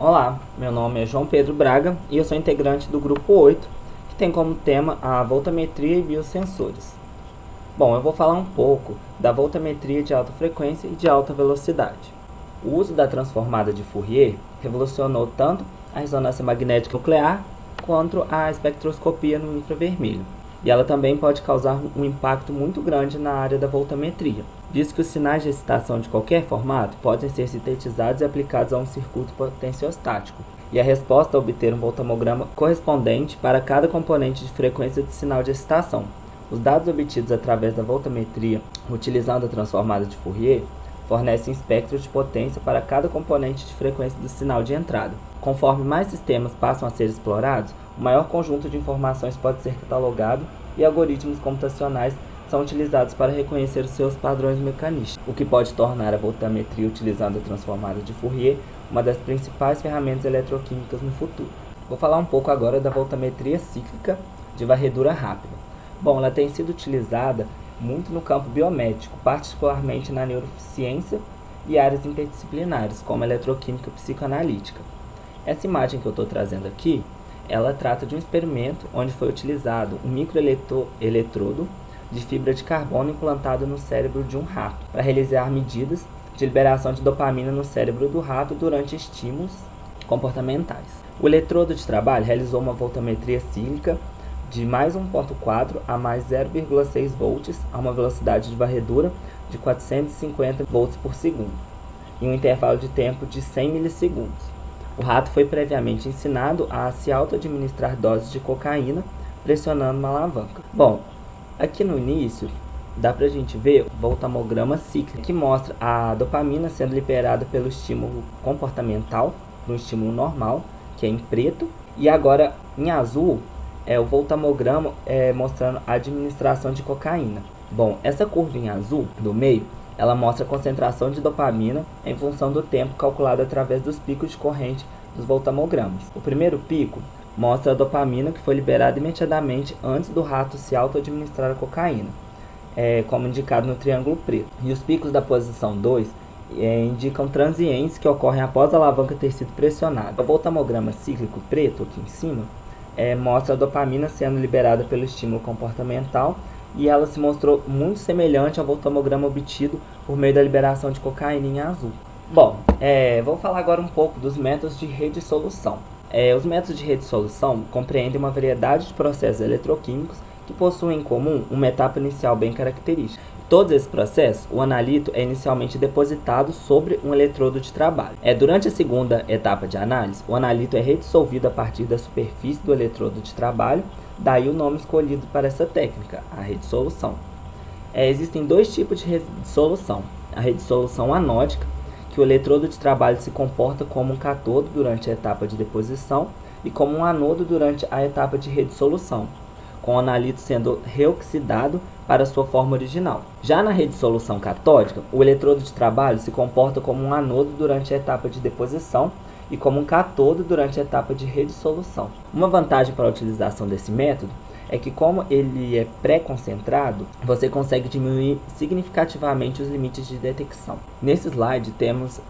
Olá, meu nome é João Pedro Braga e eu sou integrante do grupo 8, que tem como tema a voltametria e biosensores. Bom, eu vou falar um pouco da voltametria de alta frequência e de alta velocidade. O uso da transformada de Fourier revolucionou tanto a ressonância magnética nuclear quanto a espectroscopia no infravermelho. E ela também pode causar um impacto muito grande na área da voltametria, visto que os sinais de excitação de qualquer formato podem ser sintetizados e aplicados a um circuito potenciostático, e a resposta é obter um voltamograma correspondente para cada componente de frequência do sinal de excitação. Os dados obtidos através da voltametria, utilizando a transformada de Fourier, fornecem espectro de potência para cada componente de frequência do sinal de entrada. Conforme mais sistemas passam a ser explorados, o maior conjunto de informações pode ser catalogado e algoritmos computacionais são utilizados para reconhecer os seus padrões mecanísticos, o que pode tornar a voltametria utilizando a transformada de Fourier uma das principais ferramentas eletroquímicas no futuro. Vou falar um pouco agora da voltametria cíclica de varredura rápida. Bom, ela tem sido utilizada muito no campo biomédico, particularmente na neurociência e áreas interdisciplinares, como a eletroquímica psicoanalítica. Essa imagem que eu estou trazendo aqui, ela trata de um experimento onde foi utilizado um microeletrodo de fibra de carbono implantado no cérebro de um rato, para realizar medidas de liberação de dopamina no cérebro do rato durante estímulos comportamentais. O eletrodo de trabalho realizou uma voltametria cíclica de mais 1.4 a mais 0,6 volts a uma velocidade de varredura de 450 volts por segundo, em um intervalo de tempo de 100 milissegundos. O rato foi previamente ensinado a se auto-administrar doses de cocaína pressionando uma alavanca. Bom, aqui no início dá pra gente ver o voltamograma cíclico, que mostra a dopamina sendo liberada pelo estímulo comportamental, no estímulo normal, que é em preto, e agora em azul é o voltamograma mostrando a administração de cocaína. Bom, essa curva em azul do meio, ela mostra a concentração de dopamina em função do tempo calculado através dos picos de corrente dos voltamogramas. O primeiro pico mostra a dopamina que foi liberada imediatamente antes do rato se auto-administrar a cocaína, como indicado no triângulo preto. E os picos da posição 2 indicam transientes que ocorrem após a alavanca ter sido pressionada. O voltamograma cíclico preto, aqui em cima, mostra a dopamina sendo liberada pelo estímulo comportamental, e ela se mostrou muito semelhante ao voltamograma obtido por meio da liberação de cocaína em azul. Bom, vou falar agora um pouco dos métodos de redissolução. Os métodos de redissolução compreendem uma variedade de processos eletroquímicos que possuem em comum uma etapa inicial bem característica. Todos esses processos, o analito é inicialmente depositado sobre um eletrodo de trabalho. Durante a segunda etapa de análise, o analito é redissolvido a partir da superfície do eletrodo de trabalho, daí o nome escolhido para essa técnica, a redissolução. Existem dois tipos de redissolução. A redissolução anódica, que o eletrodo de trabalho se comporta como um cátodo durante a etapa de deposição e como um anodo durante a etapa de redissolução, com o analito sendo reoxidado para sua forma original. Já na redissolução catódica, o eletrodo de trabalho se comporta como um anodo durante a etapa de deposição e como um cátodo durante a etapa de redissolução. Uma vantagem para a utilização desse método é que, como ele é pré-concentrado, você consegue diminuir significativamente os limites de detecção. Nesse slide temos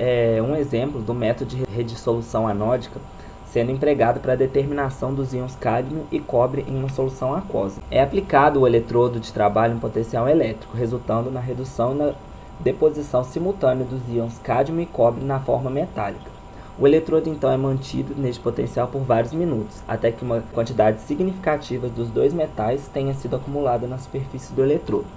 um exemplo do método de redissolução anódica sendo empregado para a determinação dos íons cádmio e cobre em uma solução aquosa. É aplicado o eletrodo de trabalho em potencial elétrico, resultando na redução e na deposição simultânea dos íons cádmio e cobre na forma metálica. O eletrodo então é mantido neste potencial por vários minutos, até que uma quantidade significativa dos dois metais tenha sido acumulada na superfície do eletrodo.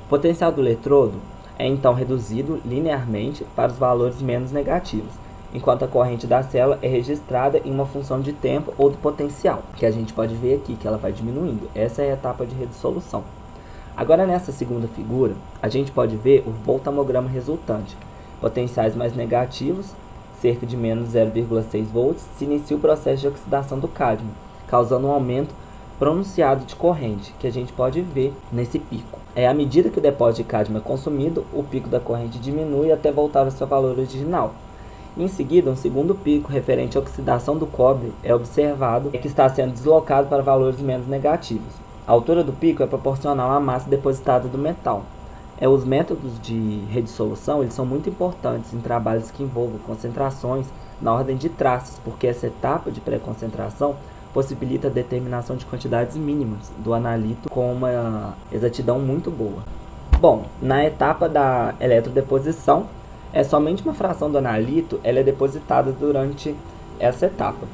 O potencial do eletrodo é então reduzido linearmente para os valores menos negativos, enquanto a corrente da célula é registrada em uma função de tempo ou do potencial, que a gente pode ver aqui, que ela vai diminuindo. Essa é a etapa de redissolução. Agora, nessa segunda figura, a gente pode ver o voltamograma resultante. Potenciais mais negativos, cerca de menos 0,6 volts, se inicia o processo de oxidação do cádmio, causando um aumento pronunciado de corrente, que a gente pode ver nesse pico. À medida que o depósito de cádmio é consumido, o pico da corrente diminui até voltar ao seu valor original. Em seguida, um segundo pico referente à oxidação do cobre é observado, que está sendo deslocado para valores menos negativos. A altura do pico é proporcional à massa depositada do metal. Os métodos de redissolução eles são muito importantes em trabalhos que envolvam concentrações na ordem de traços, porque essa etapa de pré-concentração possibilita a determinação de quantidades mínimas do analito com uma exatidão muito boa. Bom, na etapa da eletrodeposição, somente uma fração do analito ela é depositada durante essa etapa.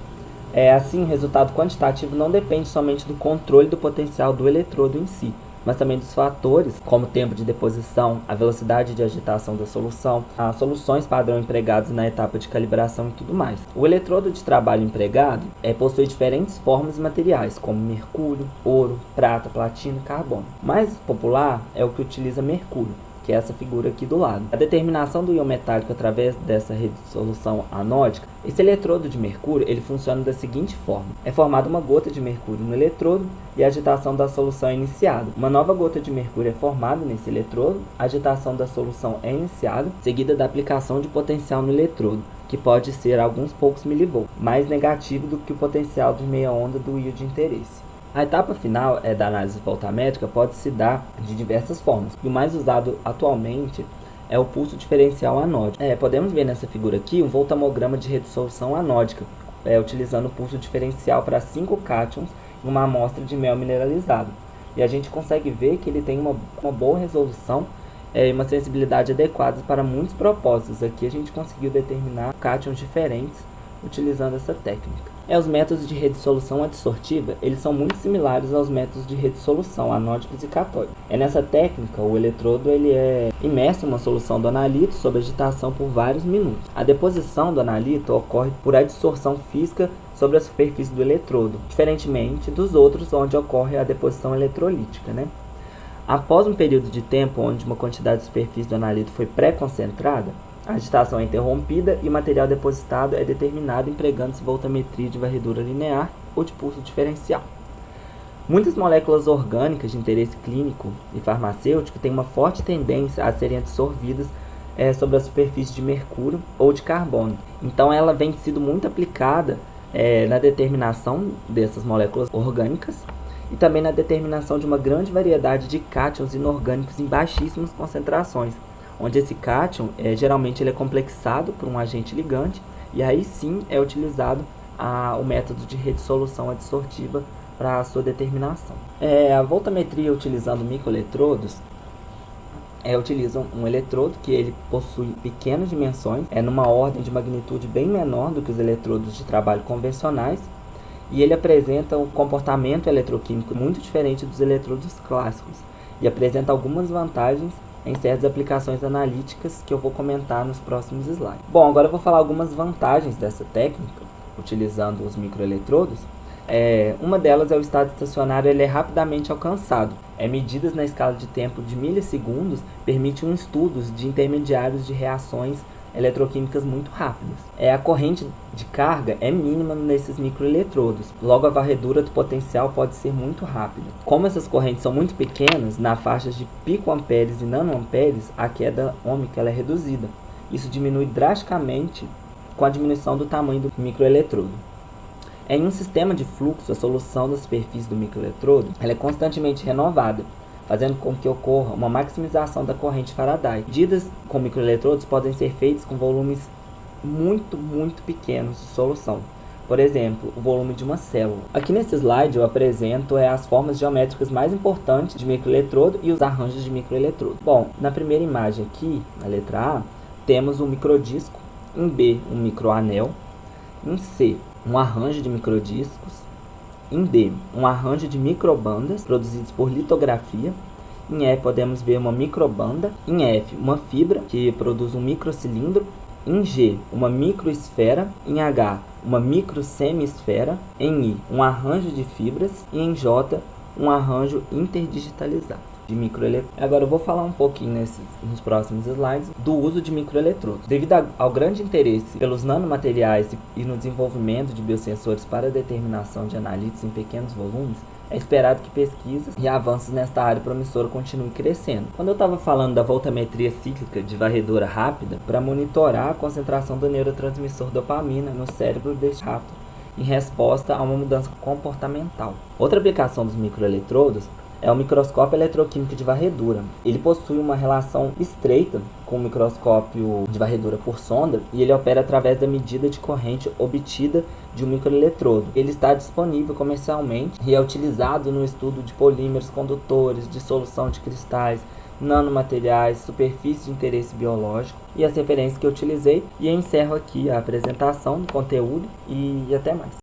Assim, o resultado quantitativo não depende somente do controle do potencial do eletrodo em si, mas também dos fatores como o tempo de deposição, a velocidade de agitação da solução, as soluções padrão empregadas na etapa de calibração e tudo mais. O eletrodo de trabalho empregado possui diferentes formas e materiais, como mercúrio, ouro, prata, platina e carbono. O mais popular é o que utiliza mercúrio, que é essa figura aqui do lado. A determinação do íon metálico através dessa redissolução anódica, esse eletrodo de mercúrio ele funciona da seguinte forma. É formada uma gota de mercúrio no eletrodo e a agitação da solução é iniciada. Uma nova gota de mercúrio é formada nesse eletrodo, a agitação da solução é iniciada, seguida da aplicação de potencial no eletrodo, que pode ser alguns poucos milivolts, mais negativo do que o potencial de meia onda do íon de interesse. A etapa final da análise voltamétrica pode se dar de diversas formas. E o mais usado atualmente é o pulso diferencial anódico. Podemos ver nessa figura aqui um voltamograma de redissolução anódica, utilizando o pulso diferencial para 5 cátions em uma amostra de mel mineralizado. E a gente consegue ver que ele tem uma boa resolução e uma sensibilidade adequada para muitos propósitos. Aqui a gente conseguiu determinar cátions diferentes utilizando essa técnica. Os métodos de redissolução adsortiva, eles são muito similares aos métodos de redissolução anódicos e catódicos. Nessa técnica, o eletrodo ele é imerso em uma solução do analito sob agitação por vários minutos. A deposição do analito ocorre por adsorção física sobre a superfície do eletrodo, diferentemente dos outros onde ocorre a deposição eletrolítica, Após um período de tempo onde uma quantidade de superfície do analito foi pré-concentrada, a agitação é interrompida e o material depositado é determinado empregando-se voltametria de varredura linear ou de pulso diferencial. Muitas moléculas orgânicas de interesse clínico e farmacêutico têm uma forte tendência a serem absorvidas sobre a superfície de mercúrio ou de carbono. Então ela vem sido muito aplicada na determinação dessas moléculas orgânicas e também na determinação de uma grande variedade de cátions inorgânicos em baixíssimas concentrações, onde esse cátion, geralmente ele é complexado por um agente ligante, e aí sim é utilizado o método de redissolução adsortiva para a sua determinação. A voltametria utilizando microeletrodos, utiliza um eletrodo que ele possui pequenas dimensões, numa ordem de magnitude bem menor do que os eletrodos de trabalho convencionais, e ele apresenta um comportamento eletroquímico muito diferente dos eletrodos clássicos, e apresenta algumas vantagens em certas aplicações analíticas que eu vou comentar nos próximos slides. Bom, agora eu vou falar algumas vantagens dessa técnica, utilizando os microeletrodos. Uma delas é o estado estacionário, ele é rapidamente alcançado. Medidas na escala de tempo de milissegundos permitem estudos de intermediários de reações eletroquímicas muito rápidas. A corrente de carga é mínima nesses microeletrodos, logo a varredura do potencial pode ser muito rápida. Como essas correntes são muito pequenas, na faixa de picoamperes e nanoamperes, a queda ôhmica ela é reduzida. Isso diminui drasticamente com a diminuição do tamanho do microeletrodo. Em um sistema de fluxo, a solução da superfície do microeletrodo ela é constantemente renovada, fazendo com que ocorra uma maximização da corrente Faraday. Medidas com microeletrodos podem ser feitas com volumes muito pequenos de solução. Por exemplo, o volume de uma célula. Aqui nesse slide eu apresento as formas geométricas mais importantes de microeletrodo e os arranjos de microeletrodo. Bom, na primeira imagem aqui, na letra A, temos um microdisco, em B, um microanel, em C, um arranjo de microdiscos, em D, um arranjo de microbandas produzidos por litografia. Em E, podemos ver uma microbanda. Em F, uma fibra que produz um microcilindro. Em G, uma microesfera. Em H, uma microsemiesfera. Em I, um arranjo de fibras. E em J, um arranjo interdigitalizado de microeletrodos. Agora eu vou falar um pouquinho nos próximos slides do uso de microeletrodos. Devido ao grande interesse pelos nanomateriais e no desenvolvimento de biosensores para a determinação de analitos em pequenos volumes, é esperado que pesquisas e avanços nesta área promissora continuem crescendo. Quando eu estava falando da voltametria cíclica de varredura rápida, para monitorar a concentração do neurotransmissor dopamina no cérebro deste rato, em resposta a uma mudança comportamental. Outra aplicação dos microeletrodos É o microscópio eletroquímico de varredura. Ele possui uma relação estreita com o microscópio de varredura por sonda e ele opera através da medida de corrente obtida de um microeletrodo. Ele está disponível comercialmente e é utilizado no estudo de polímeros condutores, dissolução de cristais, nanomateriais, superfície de interesse biológico e as referências que eu utilizei. E eu encerro aqui a apresentação do conteúdo e até mais.